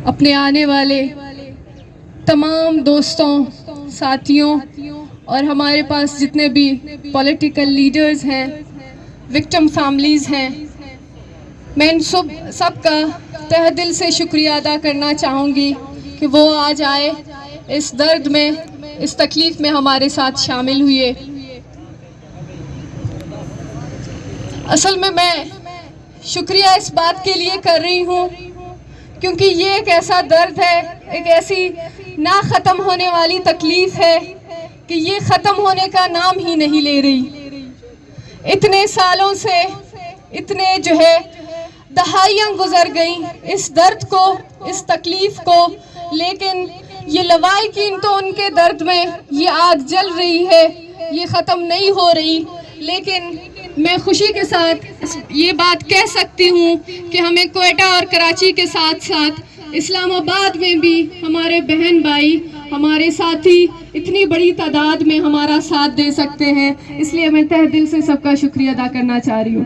اپنے آنے والے تمام دوستوں، ساتھیوں اور ہمارے پاس جتنے بھی پولیٹیکل لیڈرز ہیں، وکٹم فیملیز ہیں، میں ان سب کا تہ دل سے شکریہ ادا کرنا چاہوں گی کہ وہ آج آئے، اس درد میں، اس تکلیف میں ہمارے ساتھ شامل ہوئے۔ اصل میں شکریہ اس بات کے لیے کر رہی ہوں کیونکہ یہ ایک ایسا درد ہے، ایک ایسی نہ ختم ہونے والی تکلیف ہے کہ یہ ختم ہونے کا نام ہی نہیں لے رہی۔ اتنے سالوں سے اتنے دہائیاں گزر گئیں اس درد کو، اس تکلیف کو، لیکن یہ لواحقین تو ان کے درد میں یہ آگ جل رہی ہے، یہ ختم نہیں ہو رہی۔ لیکن میں خوشی کے ساتھ یہ بات کہہ سکتی ہوں کہ ہمیں کوئٹہ اور کراچی کے ساتھ ساتھ اسلام آباد میں بھی ہمارے بہن بھائی، ہمارے ساتھی اتنی بڑی تعداد میں ہمارا ساتھ دے سکتے ہیں، اس لیے میں تہ دل سے سب کا شکریہ ادا کرنا چاہ رہی ہوں۔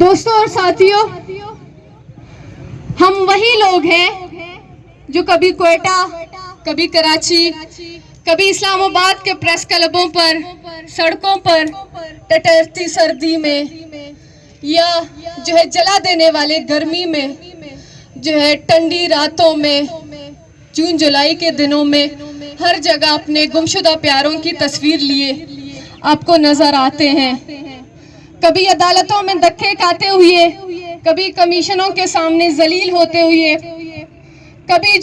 دوستوں اور ساتھیوں، ہم وہی لوگ ہیں جو کبھی کوئٹہ، کبھی کراچی، کبھی اسلام آباد کے پریس کلبوں پر، سڑکوں پر ٹٹرتی سردی میں یا جلا دینے والے گرمی میں، ٹھنڈی راتوں میں، جون جولائی کے دنوں میں ہر جگہ اپنے گمشدہ پیاروں کی تصویر لیے آپ کو نظر آتے ہیں۔ کبھی عدالتوں میں دھکے کھاتے ہوئے، کبھی کمیشنوں کے سامنے ذلیل ہوتے ہوئے، کبھی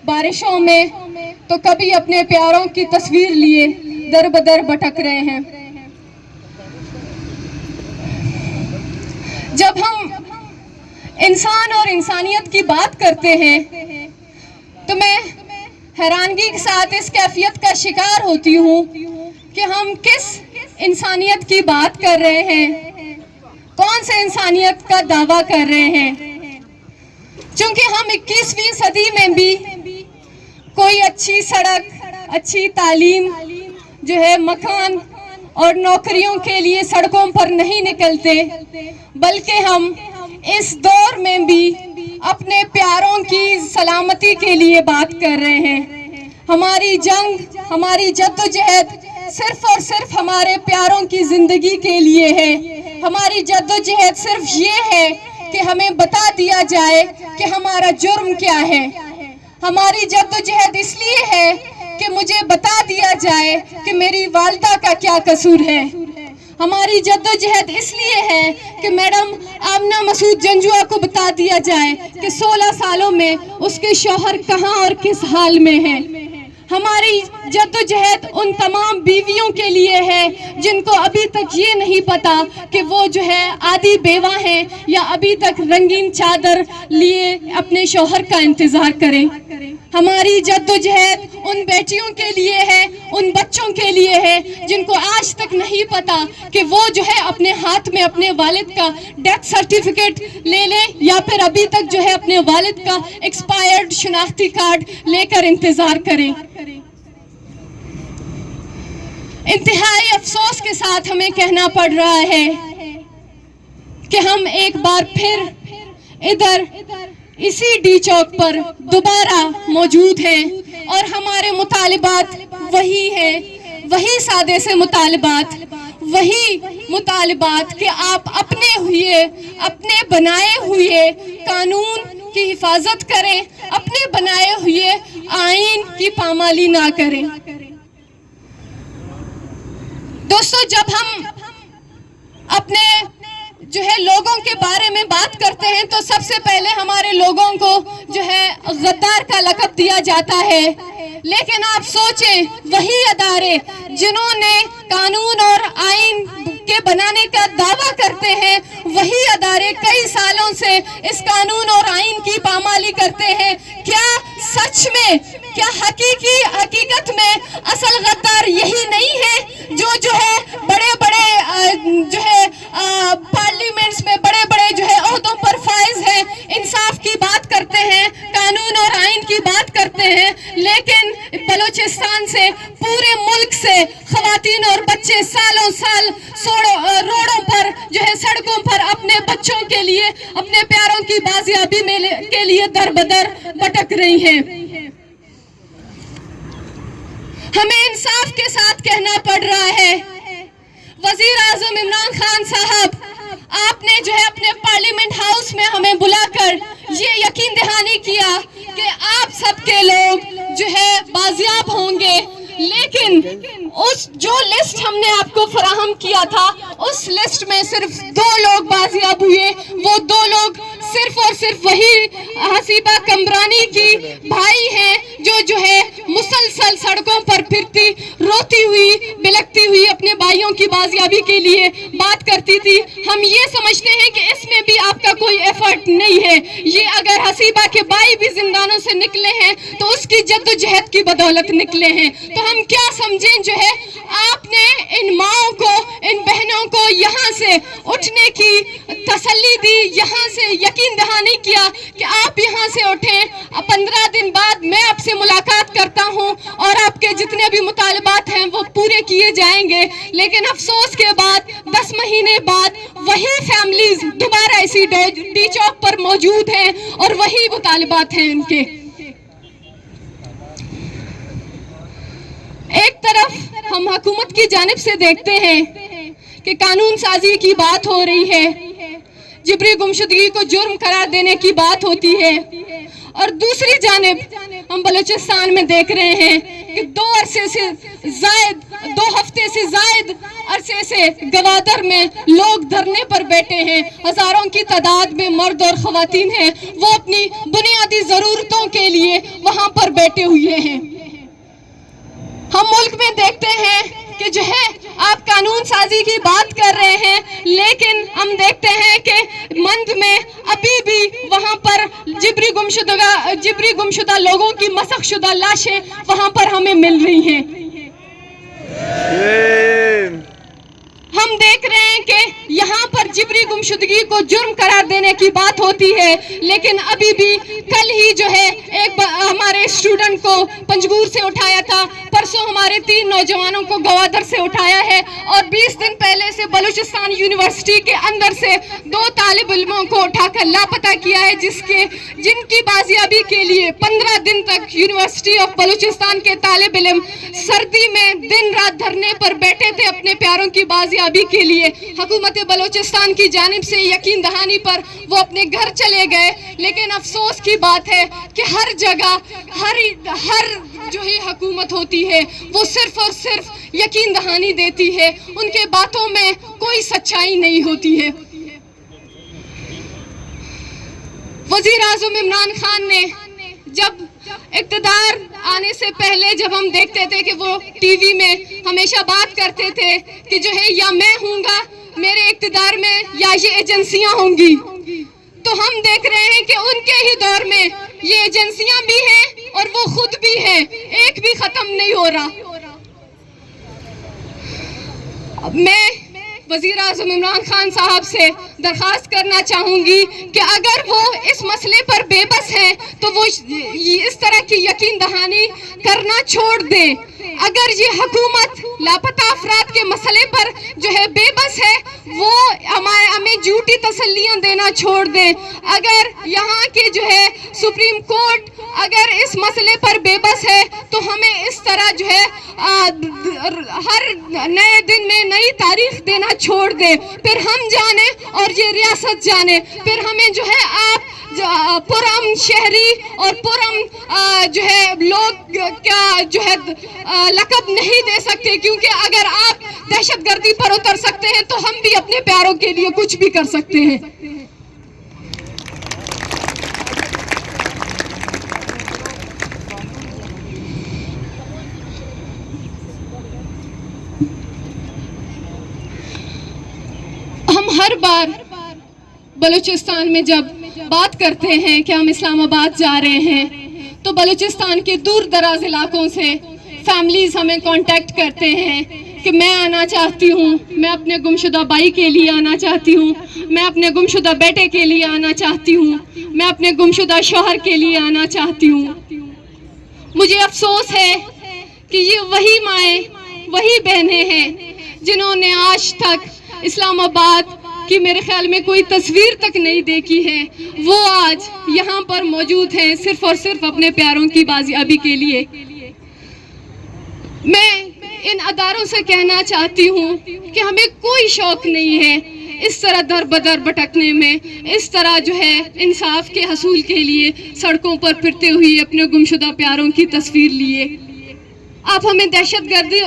بارشوں میں، تو کبھی اپنے پیاروں کی تصویر لیے در بدر بھٹک رہے ہیں۔ جب ہم انسان اور انسانیت کی بات کرتے ہیں تو میں حیرانگی کے ساتھ اس کیفیت کا شکار ہوتی ہوں کہ ہم کس انسانیت کی بات کر رہے ہیں، کون سے انسانیت کا دعویٰ کر رہے ہیں۔ چونکہ ہم 21ویں صدی میں بھی کوئی اچھی سڑک، اچھی تعلیم، مکان اور نوکریوں کے لیے سڑکوں پر نہیں نکلتے، بلکہ ہم اس دور میں بھی اپنے پیاروں کی سلامتی کے لیے بات کر رہے ہیں۔ ہماری جنگ، ہماری جدوجہد صرف اور صرف ہمارے پیاروں کی زندگی کے لیے ہے۔ ہماری جدوجہد صرف یہ ہے کہ ہمیں بتا دیا جائے کہ ہمارا جرم کیا ہے۔ ہماری جدوجہد اس لیے ہے کہ مجھے بتا دیا جائے کہ میری والدہ کا کیا قصور ہے۔ ہماری جدوجہد اس لیے ہے کہ میڈم آمنہ مسعود جنجوعہ کو بتا دیا جائے کہ 16 سالوں میں اس کے شوہر کہاں اور کس حال میں ہیں۔ ہماری جدوجہد ان تمام بیویوں کے لیے ہے جن کو ابھی تک یہ نہیں پتا کہ وہ آدھی بیوہ ہیں یا ابھی تک رنگین چادر لیے اپنے شوہر کا انتظار کریں۔ ہماری جدوجہد ان بیٹیوں کے لیے ہے، ان بچوں کے لیے ہے جن کو آج تک نہیں پتا کہ وہ اپنے ہاتھ میں اپنے والد کا ڈیتھ سرٹیفکیٹ لے لیں یا پھر ابھی تک اپنے والد کا ایکسپائرڈ شناختی کارڈ لے کر انتظار کریں۔ انتہائی افسوس کے ساتھ ہمیں کہنا پڑ رہا ہے کہ ہم ایک بار پھر ادھر اسی ڈی چوک پر دوبارہ موجود ہیں اور ہمارے مطالبات وہی ہیں، وہی سادے سے مطالبات، وہی مطالبات کہ آپ اپنے بنائے ہوئے قانون کی حفاظت کریں، اپنے بنائے ہوئے آئین کی پامالی نہ کریں۔ دوستو، جب ہم اپنے لوگوں کے بارے میں بات کرتے ہیں تو سب سے پہلے ہمارے لوگوں کو غدار کا لقب دیا جاتا ہے، لیکن آپ سوچیں وہی ادارے جنہوں نے قانون اور آئین کے بنانے کا دعویٰ کرتے ہیں، وہی ادارے کئی سالوں سے اس قانون اور آئین کی پامالی کرتے ہیں۔ کیا سچ میں، کیا حقیقت میں اصل غدار یہی نہیں ہے جو بڑے بڑے پارلیمنٹس میں بڑے بڑے عہدوں پر فائز ہیں، انصاف کی بات کرتے ہیں، قانون اور آئین کی بات کرتے ہیں، لیکن بلوچستان سے، پورے ملک سے خواتین اور بچے سالوں سال روڈوں پر سڑکوں پر اپنے بچوں بچوں کے لیے اپنے پیاروں کی بازیابی کے لیے در بدر بھٹک رہی ہیں. ہمیں انصاف کے ساتھ کہنا پڑ رہا ہے وزیر اعظم عمران خان صاحب، آپ نے جو ہے اپنے پارلیمنٹ ہاؤس میں ہمیں بلا کر یہ یقین دہانی کیا کہ آپ سب کے لوگ جو ہے بازیاب ہوں گے، لیکن اس جو لسٹ ہم نے آپ کو فراہم کیا تھا اس لسٹ میں صرف 2 لوگ بازیاب ہوئے. وہ 2 لوگ صرف اور صرف وہی حسیبہ کمرانی کی بھائی ہیں جو ہے مسلسل سڑکوں پر پھرتی روتی ہوئی بلکتی ہوئی اپنے بھائیوں کی بازیابی کے لیے بات کرتی تھی. ہم یہ سمجھتے ہیں کہ اس میں بھی آپ کا کوئی ایفرٹ نہیں ہے. یہ اگر حسیبہ کے بھائی بھی زندانوں سے نکلے ہیں تو اس کی جدوجہد کی بدولت نکلے ہیں. تو ہم کیا سمجھیں جو ہے آپ نے ان ماؤں کو، ان بہنوں کو یہاں سے اٹھنے کی تسلی دی، یہاں سے یقین دہانی کیا کہ آپ یہاں سے اٹھیں. 15 دن بعد میں آپ سے ملاقات کرتا ہوں اور آپ کے جتنے بھی مطالبات ہیں وہ پورے کیے جائیں گے. لیکن افسوس کے بعد 10 مہینے بعد وہی فیملیز دوبارہ اسی ڈی چوک پر موجود ہیں اور وہی مطالبات ہیں ان کے. ایک طرف ہم حکومت کی جانب سے دیکھتے ہیں کہ قانون سازی کی بات ہو رہی ہے، جبری گمشدگی کو جرم قرار دینے کی بات ہوتی ہے، اور دوسری جانب ہم بلوچستان میں دیکھ رہے ہیں کہ 2 ہفتے سے زائد عرصے سے گوادر میں لوگ دھرنے پر بیٹھے ہیں. ہزاروں کی تعداد میں مرد اور خواتین ہیں، وہ اپنی بنیادی ضرورتوں کے لیے وہاں پر بیٹھے ہوئے ہیں. ہم ملک میں دیکھتے ہیں کہ جو ہے آپ قانون سازی کی بات کر رہے ہیں، لیکن ہم دیکھتے ہیں کہ مند میں ابھی بھی وہاں پر جبری گمشدہ لوگوں کی مسخ شدہ لاشیں وہاں پر ہمیں مل رہی ہیں. ہم دیکھ رہے ہیں کہ یہاں پر جبری گمشدگی کو جرم قرار دینے کی بات ہوتی ہے، لیکن ابھی بھی کل ہی جو ہے ایک ہمارے اسٹوڈنٹ کو پنجگور سے اٹھایا تھا، پرسوں ہمارے 3 نوجوانوں کو گوادر سے اٹھایا ہے، اور 20 دن پہلے سے بلوچستان یونیورسٹی کے اندر سے 2 طالب علموں کو اٹھا کر لاپتہ کیا ہے، جن کی بازیابی کے لیے 15 دن تک یونیورسٹی آف بلوچستان کے طالب علم سردی میں دن رات دھرنے پر بیٹھے تھے اپنے پیاروں کی بازیابی کے لیے. حکومت بلوچستان کی جانب سے یقین دہانی پر وہ اپنے گھر چلے گئے، لیکن افسوس کی بات ہے کہ ہر جگہ ہر جو ہی حکومت ہوتی ہے وہ صرف اور صرف یقین دہانی دیتی ہے، ان کے باتوں میں کوئی سچائی نہیں ہوتی ہے. وزیر اعظم عمران خان نے جب اقتدار آنے سے پہلے جب ہم دیکھتے تھے کہ وہ ٹی وی میں ہمیشہ بات کرتے تھے کہ جو ہے یا میں ہوں گا میرے اقتدار میں یا یہ ایجنسیاں ہوں گی، تو ہم دیکھ رہے ہیں کہ ان کے ہی دور میں یہ ایجنسیاں بھی ہیں اور وہ خود بھی ہیں، ایک بھی ختم نہیں ہو رہا. میں وزیر اعظم عمران خان صاحب سے درخواست کرنا چاہوں گی کہ اگر وہ اس مسئلے پر بے بس ہیں تو وہ اس طرح کی یقین دہانی کرنا چھوڑ دیں. اگر یہ حکومت لاپتہ افراد کے مسئلے پر جو ہے بے بس ہے وہ ہمیں جھوٹی تسلیاں دینا چھوڑ دیں. اگر یہاں کے جو ہے سپریم کورٹ اگر اس مسئلے پر بے بس ہے تو ہمیں اس طرح جو ہے ہر نئے دن میں نئی تاریخ دینا چھوڑ دیں. پھر ہم جانے اور یہ ریاست جانے، پھر ہمیں جو ہے آپ پرامن شہری اور پرامن جو ہے لوگ کیا جو ہے لقب نہیں دے سکتے، کیونکہ اگر آپ دہشت گردی پر اتر سکتے ہیں تو ہم بھی اپنے پیاروں کے لیے کچھ بھی کر سکتے ہیں. ہم ہر بار بلوچستان میں جب بات کرتے ہیں کہ ہم اسلام آباد جا رہے ہیں تو بلوچستان کے دور دراز علاقوں سے فیملیز ہمیں کانٹیکٹ کرتے ہیں کہ میں آنا چاہتی ہوں، میں اپنے گمشدہ بھائی کے لیے آنا چاہتی ہوں، میں اپنے گمشدہ بیٹے کے لیے آنا چاہتی ہوں، میں اپنے گمشدہ شوہر کے لیے آنا چاہتی ہوں. مجھے افسوس ہے کہ یہ وہی مائیں وہی بہنیں ہیں جنہوں نے آج تک اسلام آباد کی میرے خیال میں کوئی تصویر تک نہیں دیکھی ہے، وہ آج یہاں پر موجود ہیں صرف اور صرف اپنے پیاروں کی بازیابی کے لیے۔ میں ان اداروں سے کہنا چاہتی ہوں کہ ہمیں کوئی شوق نہیں ہے اس طرح در بدر بھٹکنے میں، اس طرح جو ہے انصاف کے حصول کے لیے سڑکوں پر پھرتے ہوئے اپنے گمشدہ پیاروں کی تصویر لیے۔ آپ ہمیں دہشت گردی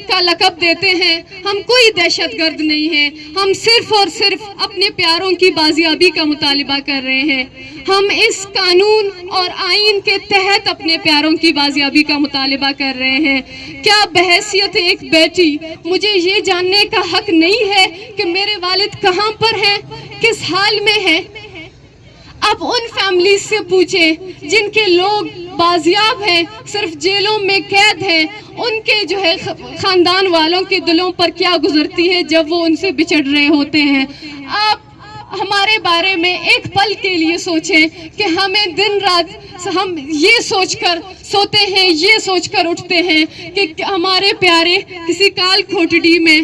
کا لقب دیتے ہیں، ہم کوئی دہشت گرد نہیں ہیں، ہم صرف اور صرف اپنے پیاروں کی بازیابی کا مطالبہ کر رہے ہیں۔ ہم اس قانون اور آئین کے تحت اپنے پیاروں کی بازیابی کا مطالبہ کر رہے ہیں۔ کیا بحیثیت ایک بیٹی مجھے یہ جاننے کا حق نہیں ہے کہ میرے والد کہاں پر ہیں، کس حال میں ہیں؟ اب ان فیملیز سے پوچھیں جن کے لوگ بازیاب ہیں، صرف جیلوں میں قید ہیں، ان کے جو ہے خاندان والوں کے دلوں پر کیا گزرتی ہے جب وہ ان سے بچھڑ رہے ہوتے ہیں۔ آپ ہمارے بارے میں ایک پل کے لیے سوچیں کہ ہمیں دن رات ہم یہ سوچ کر سوتے ہیں، یہ سوچ کر اٹھتے ہیں کہ ہمارے پیارے کسی کال کھوٹڑی میں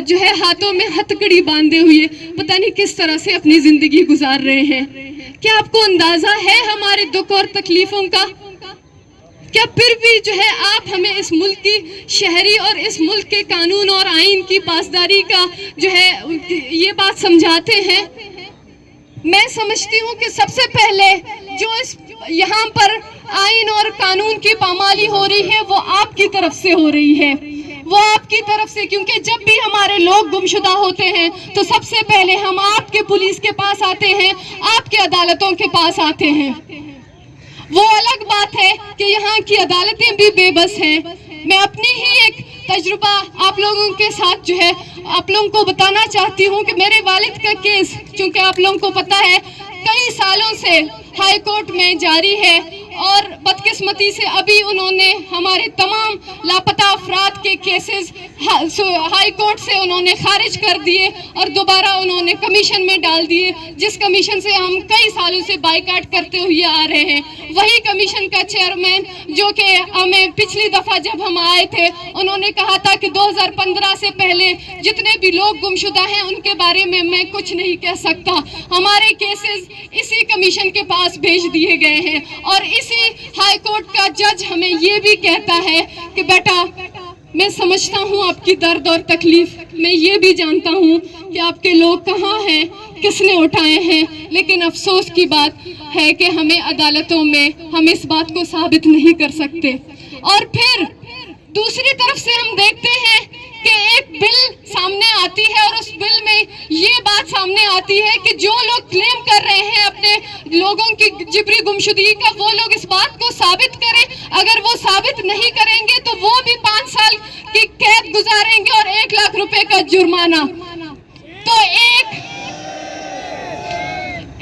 جو ہے ہاتھوں میں ہتکڑی باندھے ہوئے پتہ نہیں کس طرح سے اپنی زندگی گزار رہے ہیں۔ کیا آپ کو اندازہ ہے ہمارے دکھ اور تکلیفوں کا؟ کیا پھر بھی جو ہے آپ ہمیں اس ملک کی شہری اور اس ملک کے قانون اور آئین کی پاسداری کا جو ہے یہ بات سمجھاتے ہیں؟ میں سمجھتی ہوں کہ سب سے پہلے جو یہاں پر آئین اور قانون کی پامالی ہو رہی ہے وہ آپ کی طرف سے ہو رہی ہے، وہ آپ کی طرف سے، کیونکہ جب بھی ہمارے لوگ گمشدہ ہوتے ہیں تو سب سے پہلے ہم آپ کے پولیس کے پاس آتے ہیں، آپ کے عدالتوں کے پاس آتے ہیں۔ وہ الگ بات ہے کہ یہاں کی عدالتیں بھی بے بس ہیں۔ میں اپنی ہی ایک تجربہ آپ لوگوں کے ساتھ جو ہے آپ لوگوں کو بتانا چاہتی ہوں کہ میرے والد کا کیس، چونکہ آپ لوگوں کو پتہ ہے کئی سالوں سے ہائی کورٹ میں جاری ہے، اور بدقسمتی سے ابھی انہوں نے ہمارے تمام لاپتہ افراد کے کیسز ہائی کورٹ سے انہوں نے خارج کر دیے اور دوبارہ انہوں نے کمیشن میں ڈال دیے، جس کمیشن سے ہم کئی سالوں سے بائیکاٹ کرتے ہوئے آ رہے ہیں۔ وہی کمیشن کا چیئرمین جو کہ ہمیں پچھلی دفعہ جب ہم آئے تھے انہوں نے کہا تھا کہ 2015 سے پہلے جتنے بھی لوگ گمشدہ ہیں ان کے بارے میں کچھ نہیں کہہ سکتا۔ ہمارے کیسز اسی کمیشن کے پاس بھیج دیے گئے ہیں، اور اسی ہائی کورٹ کا جج ہمیں یہ بھی کہتا ہے کہ بیٹا میں سمجھتا ہوں آپ کی درد اور تکلیف، میں یہ بھی جانتا ہوں کہ آپ کے لوگ کہاں ہیں، کس نے اٹھائے ہیں، لیکن افسوس کی بات ہے کہ ہمیں عدالتوں میں ہم اس بات کو ثابت نہیں کر سکتے۔ اور پھر دوسری طرف سے ہم دیکھتے ہیں کہ ایک بل سامنے آتی ہے اور اس بل میں یہ بات سامنے آتی ہے کہ جو لوگ کلیم کر رہے ہیں اپنے لوگوں کی جبری گمشدگی کا وہ لوگ اس بات کو ثابت کریں، اگر وہ ثابت نہیں کریں گے تو وہ بھی 5 سال کی قید گزاریں گے اور 1 لاکھ روپے کا جرمانہ۔ تو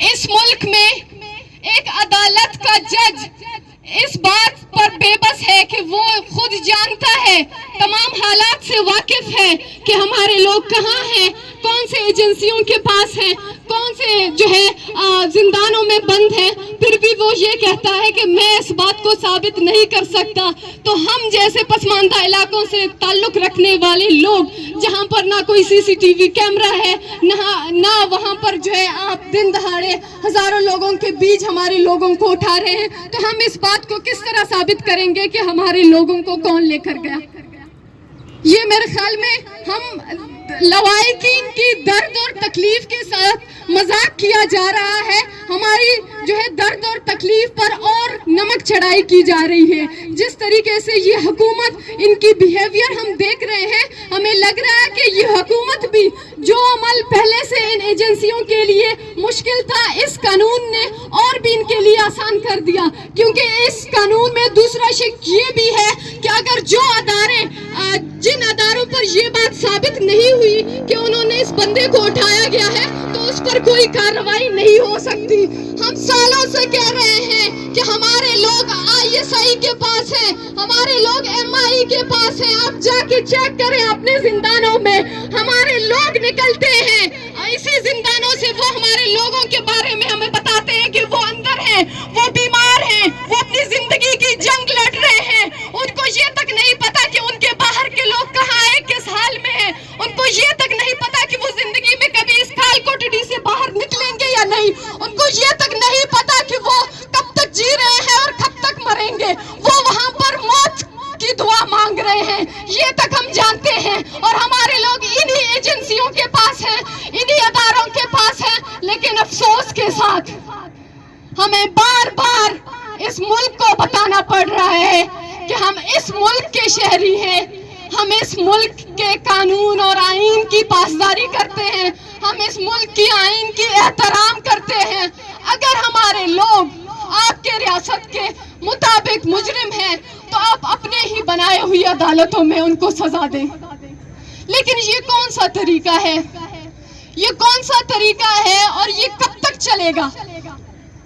اس ملک میں ایک عدالت کا جج اس بات پر بے بس ہے کہ وہ خود جانتا ہے، تمام حالات سے واقف ہے کہ ہمارے لوگ کہاں ہیں، کون سے ایجنسیوں کے پاس ہیں، کون سے جو ہے زندانوں میں بند ہیں، پھر بھی وہ یہ کہتا ہے کہ میں اس بات کو ثابت نہیں کر سکتا۔ تو ہم جیسے پسماندہ علاقوں سے تعلق رکھنے والے لوگ جہاں پر نہ کوئی CCTV کیمرہ ہے، نہ وہاں پر جو ہے آپ دن دہاڑے ہزاروں لوگوں کے بیچ ہمارے لوگوں کو اٹھا رہے ہیں، تو ہم اس بات کو کس طرح ثابت کریں گے کہ ہمارے لوگوں کو کون لے کر گیا؟ یہ میرے خیال میں ہم لوائقین کی درد اور تکلیف کے ساتھ مذاق کیا جا رہا ہے، ہماری جو ہے درد اور تکلیف پر اور نمک چڑھائی کی جا رہی ہے۔ جس طریقے سے یہ حکومت ان کی بیہیویئر ہم دیکھ رہے ہیں، ہمیں لگ رہا ہے کہ یہ حکومت بھی جو عمل پہلے سے ان ایجنسیوں کے لیے مشکل تھا اس قانون نے اور بھی ان کے لیے آسان کر دیا، کیونکہ اس قانون میں دوسرا شق یہ بھی ہے کہ اگر جو جن اداروں پر یہ بات ثابت نہیں ہوئی کہ انہوں نے اس بندے کو اٹھایا گیا ہے تو اس پر کوئی کارروائی نہیں ہو سکتی۔ ہم سالوں سے کہہ رہے ہیں کہ ہمارے لوگ ISI کے پاس ہیں، ہمارے لوگ MI کے پاس ہیں، آپ جا کے چیک کریں اپنے زندانوں میں ہمارے لوگ نکلتے ہیں، اسی زندانوں سے وہ ہمارے لوگوں کے بارے میں ہمیں بتاتے ہیں کہ وہ اندر ہیں، وہ بیمار ہیں، وہ اپنی زندگی کی جنگ لڑ رہے ہیں، ان کو یہ تک نہیں پتا کہ ان کے باہر کے لوگ کہاں ہیں، کس حال میں ہیں، ان کو یہ تک نہیں پتا کہ وہ زندگی میں کبھی اس نہیں. ان کو یہ تک نہیں پتا کہ وہ کب تک جی رہے ہیں اور کب تک مریں گے. وہ وہاں پر موت کی دعا مانگ رہے ہیں, یہ تک ہم جانتے ہیں. اور ہمارے لوگ انہی ایجنسیوں کے پاس ہیں, انہی اداروں کے پاس ہیں. لیکن افسوس کے ساتھ ہمیں بار بار اس ملک کو بتانا پڑ رہا ہے کہ ہم اس ملک کے شہری ہیں, ہم اس ملک کے قانون اور آئین کی پاسداری کرتے ہیں, ہم اس ملک کی آئین کی احترام کرتے ہیں. اگر ہمارے لوگ آپ کے ریاست کے مطابق مجرم ہیں تو آپ اپنے ہی بنائے ہوئی عدالتوں میں ان کو سزا دیں. لیکن یہ کون سا طریقہ ہے, یہ کون سا طریقہ ہے اور یہ کب تک چلے گا؟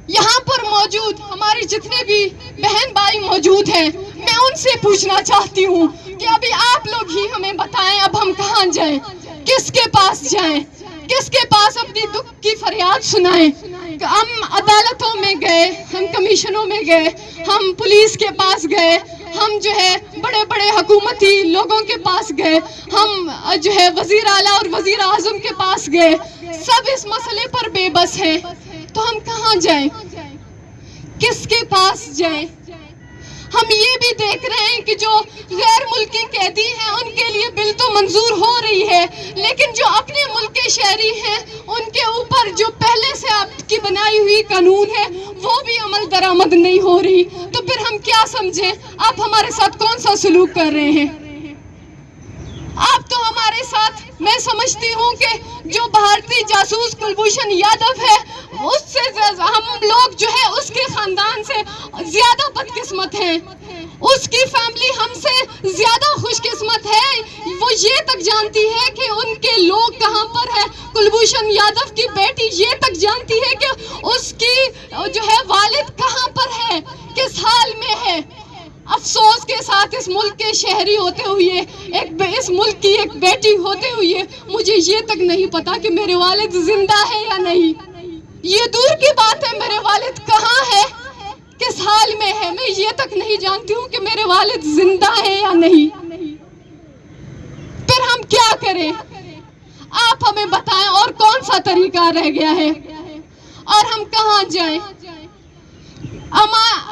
یہاں پر موجود ہمارے جتنے بھی بہن بھائی موجود ہیں, میں ان سے پوچھنا چاہتی ہوں کہ ابھی آپ لوگ ہی ہمیں بتائیں اب ہم کہاں جائیں, کس کے پاس جائیں, کس کے پاس اپنی دکھ کی فریاد سنائیں. ہم عدالتوں میں گئے, ہم کمیشنوں میں گئے, ہم پولیس کے پاس گئے, ہم جو ہے بڑے بڑے حکومتی لوگوں کے پاس گئے, ہم جو ہے وزیر اعلیٰ اور وزیر اعظم کے پاس گئے, سب اس مسئلے پر بے بس ہیں. تو ہم کہاں جائیں, کس کے پاس جائیں؟ ہم یہ بھی دیکھ رہے ہیں کہ جو غیر ملکی قیدی ہیں ان کے لیے بل تو منظور ہو رہی ہے, لیکن جو اپنے ملک کے شہری ہیں ان کے اوپر جو پہلے سے آپ کی بنائی ہوئی قانون ہے وہ بھی عمل درآمد نہیں ہو رہی. تو پھر ہم کیا سمجھیں, آپ ہمارے ساتھ کون سا سلوک کر رہے ہیں؟ آپ تو ہمارے ساتھ, میں سمجھتی ہوں کہ جو بھارتی جاسوس کلبھوشن یادو ہے اس سے ہم لوگ جو ہے اس کے خاندان سے زیادہ بدقسمت ہیں, اس کی فیملی ہم سے زیادہ خوش قسمت ہے. وہ یہ تک جانتی ہے کہ ان کے لوگ کہاں پر ہے. کلبھوشن یادو کی بیٹی یہ تک جانتی ہے کہ اس کی جو ہے والد کہاں پر ہے, کس حال میں ہے. افسوس کے ساتھ اس ملک کے شہری ہوتے ہوئے, اس ملک کی ایک بیٹی ہوتے ہوئے مجھے یہ تک نہیں پتا کہ میرے والد زندہ ہے یا نہیں. یہ دور کی بات ہے میرے والد کہاں ہے, کس حال میں ہے, میں یہ تک نہیں جانتی ہوں کہ میرے والد زندہ ہے یا نہیں. پھر ہم کیا کریں, آپ ہمیں بتائیں اور کون سا طریقہ رہ گیا ہے اور ہم کہاں جائیں؟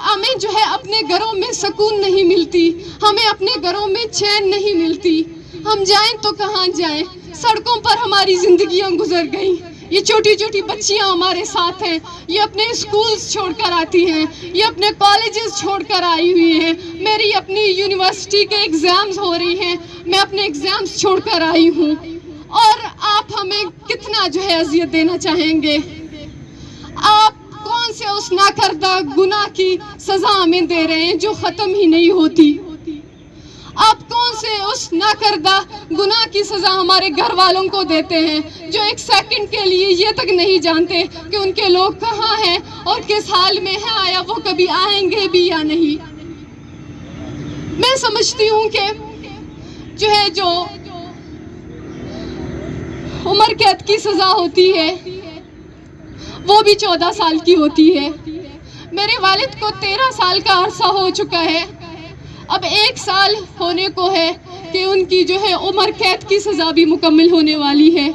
ہمیں جو ہے اپنے گھروں میں سکون نہیں ملتی, ہمیں اپنے گھروں میں چین نہیں ملتی. ہم جائیں تو کہاں جائیں؟ سڑکوں پر ہماری زندگیاں گزر گئیں. یہ چھوٹی چھوٹی بچیاں ہمارے ساتھ ہیں, یہ اپنے اسکولز چھوڑ کر آتی ہیں, یہ اپنے کالجز چھوڑ کر آئی ہوئی ہیں. میری اپنی یونیورسٹی کے ایگزامز ہو رہی ہیں, میں اپنے ایگزامز چھوڑ کر آئی ہوں. اور آپ ہمیں کتنا جو ہے اذیت دینا چاہیں گے؟ آپ کون سے اس ناکردہ گناہ کی سزا ہمیں دے رہے ہیں جو ختم ہی نہیں ہوتی؟ آپ کون سے اس ناکردہ گناہ کی سزا ہمارے گھر والوں کو دیتے ہیں جو ایک سیکنڈ کے لیے یہ تک نہیں جانتے کہ ان کے لوگ کہاں ہیں اور کس حال میں ہیں, آیا وہ کبھی آئیں گے بھی یا نہیں؟ میں سمجھتی ہوں کہ جو عمر قید کی سزا ہوتی ہے وہ بھی 14 سال کی ہوتی ہے. میرے والد کو 13 سال کا عرصہ ہو چکا ہے, اب 1 سال ہونے کو ہے کہ ان کی جو ہے عمر قید کی سزا بھی مکمل ہونے والی ہے,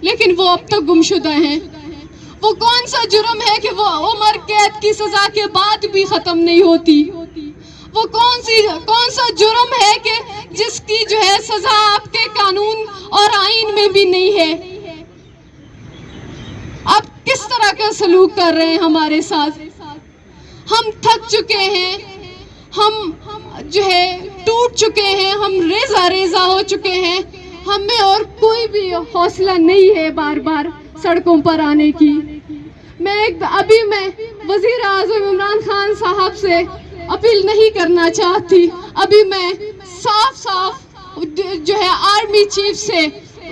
لیکن وہ اب تک گمشدہ ہیں. وہ کون سا جرم ہے کہ وہ عمر قید کی سزا کے بعد بھی ختم نہیں ہوتی؟ وہ کون سا جرم ہے کہ جس کی جو ہے سزا آپ کے قانون اور آئین میں بھی نہیں ہے؟ آپ کس طرح کا سلوک کر رہے ہیں ہمارے ساتھ؟ ہم تھک چکے ہیں, ہم جو ہے ٹوٹ چکے ہیں, ہم ریزہ ہو چکے ہیں. ہمیں اور کوئی بھی حوصلہ نہیں ہے بار بار سڑکوں پر آنے کی. ابھی میں وزیر اعظم عمران خان صاحب سے اپیل نہیں کرنا چاہتی, ابھی میں صاف جو ہے آرمی چیف سے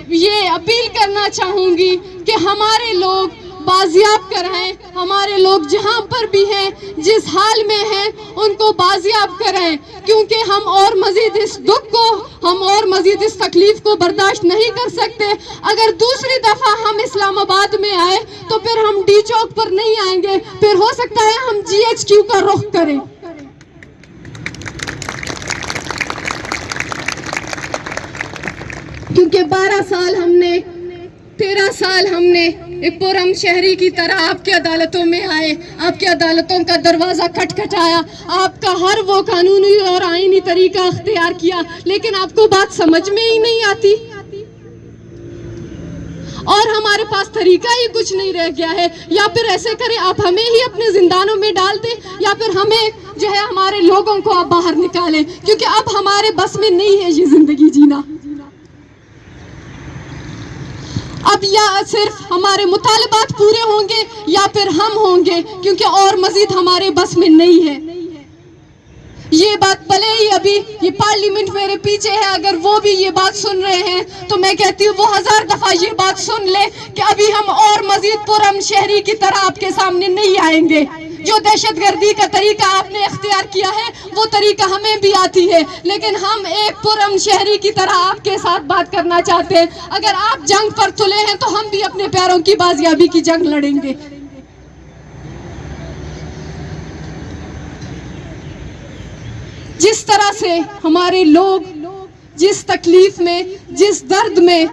یہ اپیل کرنا چاہوں گی کہ ہمارے لوگ بازیاب کرائیں, ہمارے لوگ جہاں پر بھی ہیں جس حال میں ہیں ان کو بازیاب کرائیں, کیونکہ ہم اور مزید اس دکھ کو, ہم اور مزید اس تکلیف کو برداشت نہیں کر سکتے. اگر دوسری دفعہ ہم اسلام آباد میں آئے تو پھر ہم ڈی چوک پر نہیں آئیں گے, پھر ہو سکتا ہے ہم GHQ کا رخ کریں. کیونکہ 12 سال ہم نے 13 سال ہم نے ایک پرامن شہری کی طرح آپ کی عدالتوں میں آئے, آپ کی عدالتوں کا دروازہ کھٹکھٹایا, آپ کا ہر وہ قانونی اور آئینی طریقہ اختیار کیا, لیکن آپ کو بات سمجھ میں ہی نہیں آتی, اور ہمارے پاس طریقہ ہی کچھ نہیں رہ گیا ہے. یا پھر ایسے کریں, آپ ہمیں ہی اپنے زندانوں میں ڈال دیں, یا پھر ہمیں جو ہے ہمارے لوگوں کو آپ باہر نکالیں, کیونکہ اب ہمارے بس میں نہیں ہے یہ زندگی جینا. اب یا صرف ہمارے مطالبات پورے ہوں گے یا پھر ہم ہوں گے, کیونکہ اور مزید ہمارے بس میں نہیں ہے. یہ بات بھلے ہی ابھی یہ پارلیمنٹ میرے پیچھے ہے, اگر وہ بھی یہ بات سن رہے ہیں تو میں کہتی ہوں وہ 1000 دفعہ یہ بات سن لے کہ ابھی ہم اور مزید پرامن شہری کی طرح آپ کے سامنے نہیں آئیں گے. جو دہشت گردی کا طریقہ آپ نے اختیار کیا ہے وہ طریقہ ہمیں بھی آتی ہے, لیکن ہم ایک پرامن شہری کی طرح آپ کے ساتھ بات کرنا چاہتے ہیں. اگر آپ جنگ پر تلے ہیں تو ہم بھی اپنے پیروں کی بازیابی کی جنگ لڑیں گے. جس طرح سے ہمارے لوگ جس تکلیف میں, جس درد میں,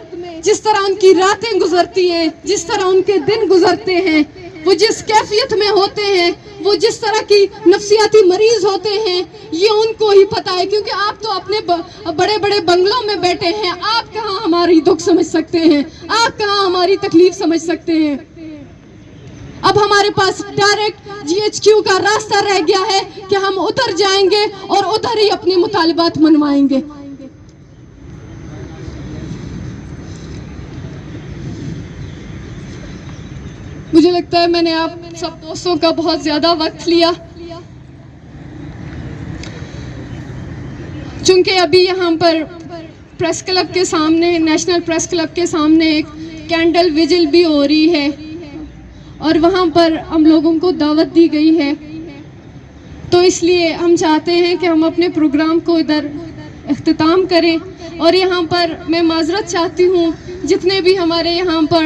جس طرح ان کی راتیں گزرتی ہیں, جس طرح ان کے دن گزرتے ہیں, وہ جس کیفیت میں ہوتے ہیں, وہ جس طرح کی نفسیاتی مریض ہوتے ہیں, یہ ان کو ہی پتا ہے. کیونکہ آپ تو اپنے بڑے بڑے بنگلوں میں بیٹھے ہیں, آپ کہاں ہماری دکھ سمجھ سکتے ہیں, آپ کہاں ہماری تکلیف سمجھ سکتے ہیں. اب ہمارے پاس ڈائریکٹ GHQ کا راستہ رہ گیا ہے کہ ہم ادھر جائیں گے اور ادھر ہی اپنے مطالبات منوائیں گے. مجھے لگتا ہے میں نے آپ سب دوستوں کا بہت زیادہ وقت لیا, چونکہ ابھی یہاں پر پریس کلب کے سامنے, نیشنل پریس کلب کے سامنے ایک کینڈل ویجل بھی ہو رہی ہے, اور وہاں پر ہم لوگوں کو دعوت دی گئی ہے. تو اس لیے ہم چاہتے ہیں کہ ہم اپنے پروگرام کو ادھر اختتام کریں. اور یہاں پر میں معذرت چاہتی ہوں جتنے بھی ہمارے یہاں پر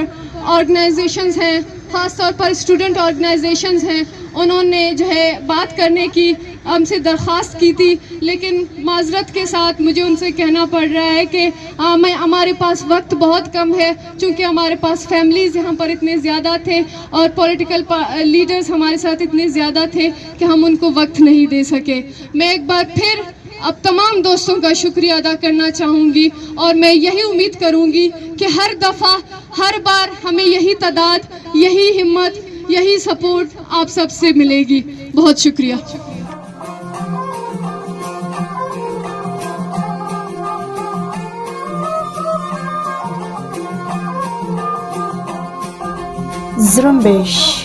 آرگنائزیشنز ہیں, خاص طور پر اسٹوڈنٹ آرگنائزیشنز ہیں, انہوں نے جو ہے بات کرنے کی ہم سے درخواست کی تھی, لیکن معذرت کے ساتھ مجھے ان سے کہنا پڑ رہا ہے کہ ہمارے پاس وقت بہت کم ہے, چونکہ ہمارے پاس فیملیز یہاں پر اتنے زیادہ تھے اور پولیٹیکل لیڈرز ہمارے ساتھ اتنے زیادہ تھے کہ ہم ان کو وقت نہیں دے سکے. میں ایک بار پھر اب تمام دوستوں کا شکریہ ادا کرنا چاہوں گی, اور میں یہی امید کروں گی کہ ہر دفعہ, ہر بار ہمیں یہی تعداد, یہی ہمت, یہی سپورٹ آپ سب سے ملے گی. بہت شکریہ. زرمبش